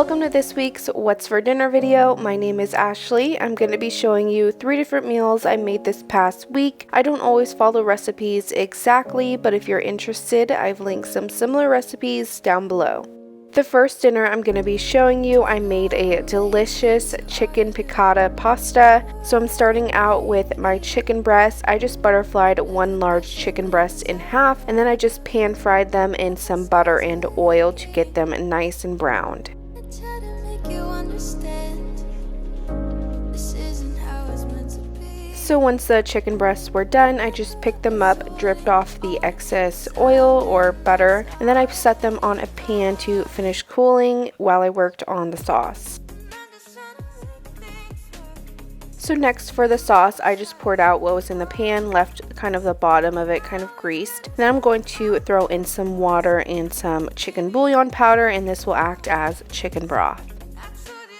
welcome to this week's What's for Dinner video. My name is Ashley. I'm going to be showing you 3 different meals I made this past week. I don't always follow recipes exactly, but if you're interested, I've linked some similar recipes down below. The first dinner I'm going to be showing you, I made a delicious chicken piccata pasta. So I'm starting out with my chicken breasts. I just butterflied 1 large chicken breast in half, and then I just pan fried them in some butter and oil to get them nice and browned. So once the chicken breasts were done, I just picked them up, dripped off the excess oil or butter, and then I set them on a pan to finish cooling while I worked on the sauce. So next for the sauce, I just poured out what was in the pan, left kind of the bottom of it kind of greased. Then I'm going to throw in some water and some chicken bouillon powder, and this will act as chicken broth.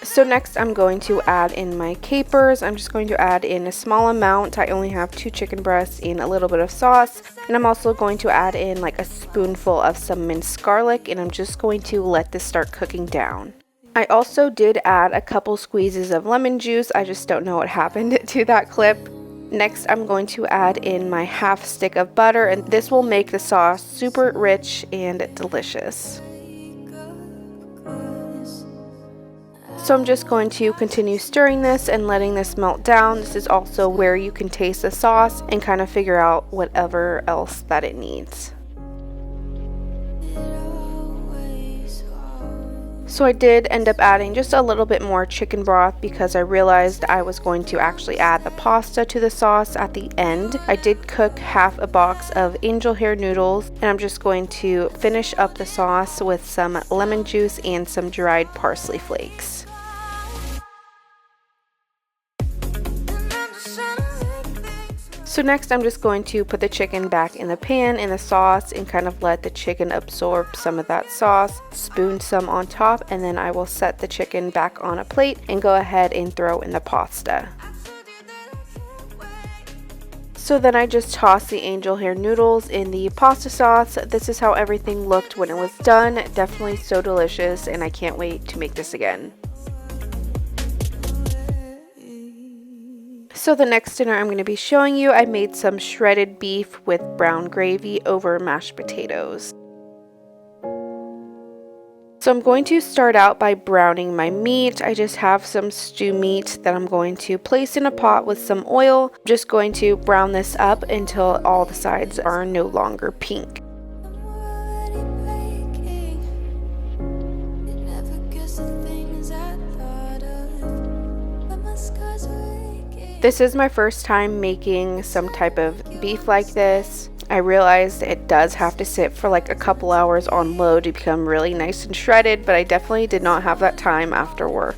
So next I'm going to add in my capers. I'm just going to add in a small amount. I only have 2 chicken breasts and a little bit of sauce. And I'm also going to add in like a spoonful of some minced garlic, and I'm just going to let this start cooking down. I also did add a couple squeezes of lemon juice. I just don't know what happened to that clip. Next I'm going to add in my half stick of butter, and this will make the sauce super rich and delicious. So I'm just going to continue stirring this and letting this melt down. This is also where you can taste the sauce and kind of figure out whatever else that it needs. So I did end up adding just a little bit more chicken broth because I realized I was going to actually add the pasta to the sauce at the end. I did cook half a box of angel hair noodles, and I'm just going to finish up the sauce with some lemon juice and some dried parsley flakes. So next I'm just going to put the chicken back in the pan in the sauce and kind of let the chicken absorb some of that sauce, spoon some on top, and then I will set the chicken back on a plate and go ahead and throw in the pasta. So then I just tossed the angel hair noodles in the pasta sauce. This is how everything looked when it was done. Definitely so delicious, and I can't wait to make this again. So the next dinner I'm going to be showing you, I made some shredded beef with brown gravy over mashed potatoes. So I'm going to start out by browning my meat. I just have some stew meat that I'm going to place in a pot with some oil. I'm just going to brown this up until all the sides are no longer pink. This is my first time making some type of beef like this. I realized it does have to sit for like a couple hours on low to become really nice and shredded, but I definitely did not have that time after work.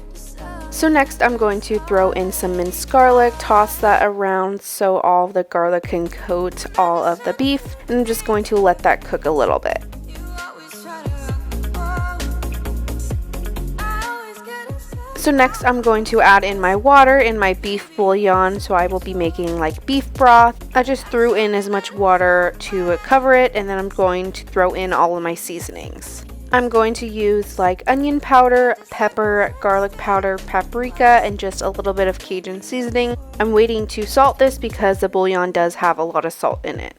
So next I'm going to throw in some minced garlic, toss that around so all of the garlic can coat all of the beef, and I'm just going to let that cook a little bit. So next I'm going to add in my water and my beef bouillon, so I will be making like beef broth. I just threw in as much water to cover it, and then I'm going to throw in all of my seasonings. I'm going to use like onion powder, pepper, garlic powder, paprika, and just a little bit of Cajun seasoning. I'm waiting to salt this because the bouillon does have a lot of salt in it.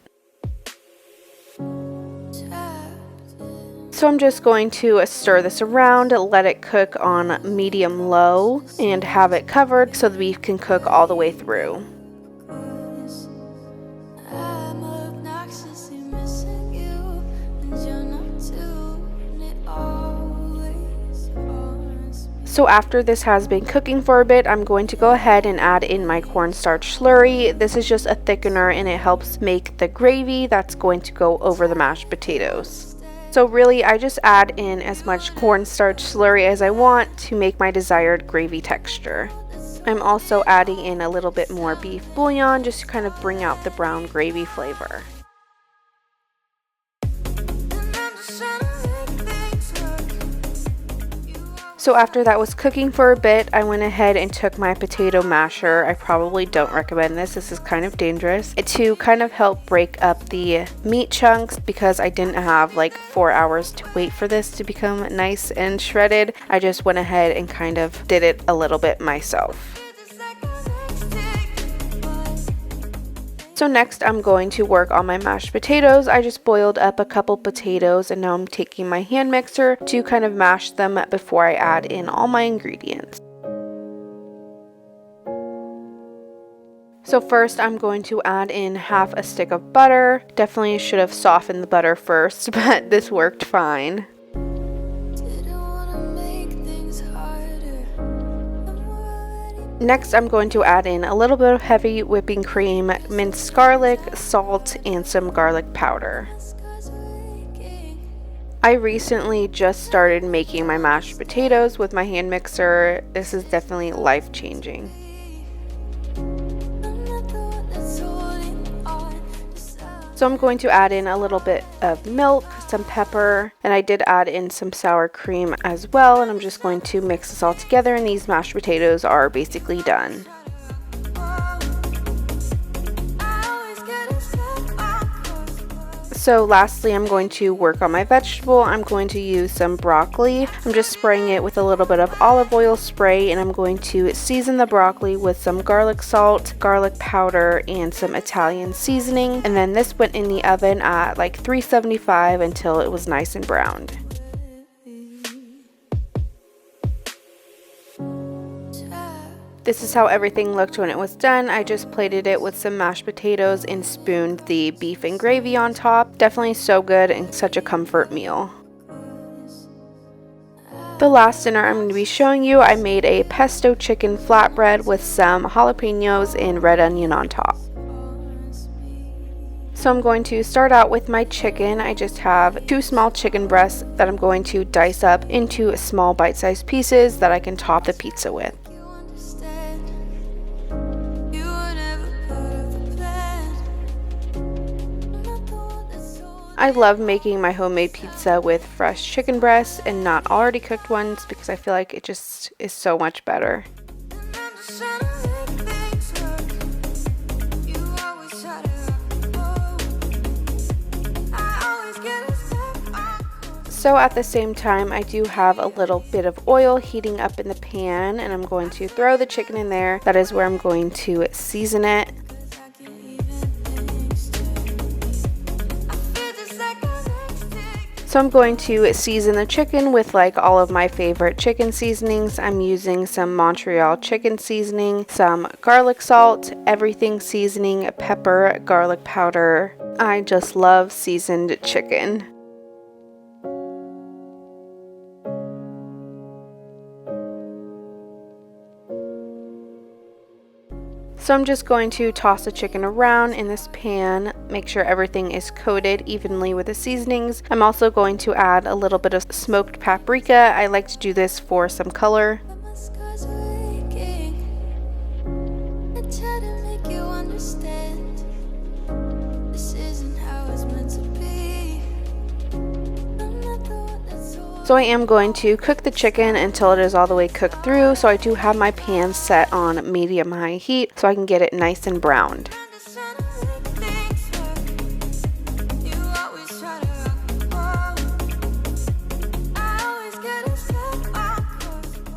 So I'm just going to stir this around, let it cook on medium-low, and have it covered so the beef can cook all the way through. So after this has been cooking for a bit, I'm going to go ahead and add in my cornstarch slurry. This is just a thickener, and it helps make the gravy that's going to go over the mashed potatoes. So really, I just add in as much cornstarch slurry as I want to make my desired gravy texture. I'm also adding in a little bit more beef bouillon just to kind of bring out the brown gravy flavor. So after that was cooking for a bit, I went ahead and took my potato masher. I probably don't recommend this. This is kind of dangerous. To kind of help break up the meat chunks, because I didn't have like 4 hours to wait for this to become nice and shredded. I just went ahead and kind of did it a little bit myself. So next I'm going to work on my mashed potatoes. I just boiled up a couple potatoes and now I'm taking my hand mixer to kind of mash them before I add in all my ingredients. So first I'm going to add in half a stick of butter. Definitely should have softened the butter first, but this worked fine. Next, I'm going to add in a little bit of heavy whipping cream, minced garlic, salt, and some garlic powder. I recently just started making my mashed potatoes with my hand mixer. This is definitely life-changing. So I'm going to add in a little bit of milk, some pepper, and I did add in some sour cream as well, and I'm just going to mix this all together and these mashed potatoes are basically done. So lastly, I'm going to work on my vegetable. I'm going to use some broccoli. I'm just spraying it with a little bit of olive oil spray, and I'm going to season the broccoli with some garlic salt, garlic powder, and some Italian seasoning. And then this went in the oven at like 375 until it was nice and browned. This is how everything looked when it was done. I just plated it with some mashed potatoes and spooned the beef and gravy on top. Definitely so good and such a comfort meal. The last dinner I'm going to be showing you, I made a pesto chicken flatbread with some jalapenos and red onion on top. So I'm going to start out with my chicken. I just have 2 small chicken breasts that I'm going to dice up into small bite-sized pieces that I can top the pizza with. I love making my homemade pizza with fresh chicken breasts and not already cooked ones because I feel like it just is so much better. So at the same time, I do have a little bit of oil heating up in the pan, and I'm going to throw the chicken in there. That is where I'm going to season it. So I'm going to season the chicken with like all of my favorite chicken seasonings. I'm using some Montreal chicken seasoning, some garlic salt, everything seasoning, pepper, garlic powder. I just love seasoned chicken. So I'm just going to toss the chicken around in this pan, make sure everything is coated evenly with the seasonings. I'm also going to add a little bit of smoked paprika. I like to do this for some color. So I am going to cook the chicken until it is all the way cooked through. So I do have my pan set on medium-high heat so I can get it nice and browned.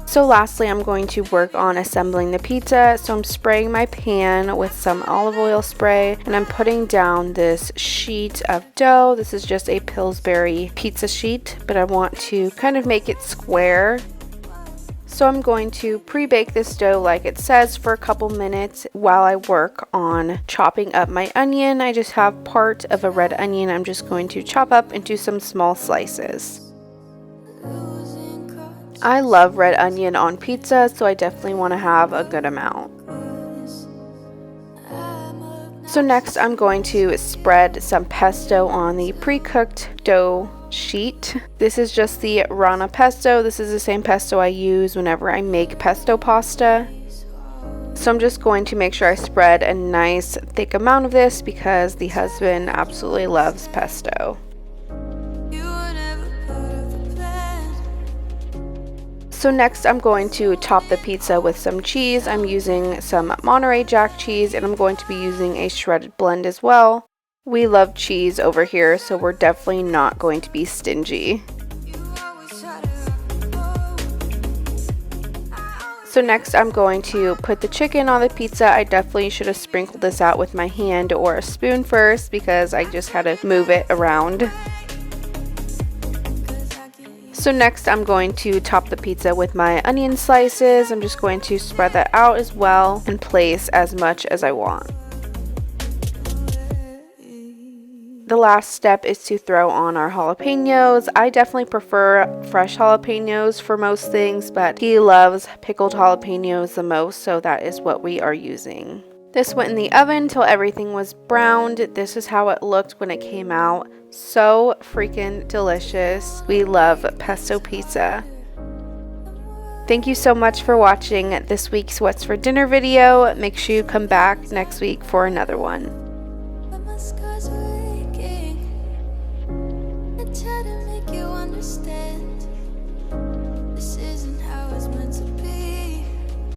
So lastly, I'm going to work on assembling the pizza. So I'm spraying my pan with some olive oil spray and I'm putting down this sheet of dough. This is just a Pillsbury pizza sheet, but I want to kind of make it square. So I'm going to pre-bake this dough like it says for a couple minutes while I work on chopping up my onion. I just have part of a red onion I'm just going to chop up into some small slices. I love red onion on pizza, so I definitely want to have a good amount. So next I'm going to spread some pesto on the pre-cooked dough sheet. This is just the Rana pesto. This is the same pesto I use whenever I make pesto pasta. So I'm just going to make sure I spread a nice thick amount of this because the husband absolutely loves pesto. So next I'm going to top the pizza with some cheese. I'm using some Monterey Jack cheese, and I'm going to be using a shredded blend as well. We love cheese over here, so we're definitely not going to be stingy. So next I'm going to put the chicken on the pizza. I definitely should have sprinkled this out with my hand or a spoon first because I just had to move it around. So next I'm going to top the pizza with my onion slices. I'm just going to spread that out as well and place as much as I want. The last step is to throw on our jalapenos. I definitely prefer fresh jalapenos for most things, but he loves pickled jalapenos the most, so that is what we are using. This went in the oven until everything was browned. This is how it looked when it came out. So freaking delicious. We love pesto pizza. Thank you so much for watching this week's What's for Dinner video. Make sure you come back next week for another one.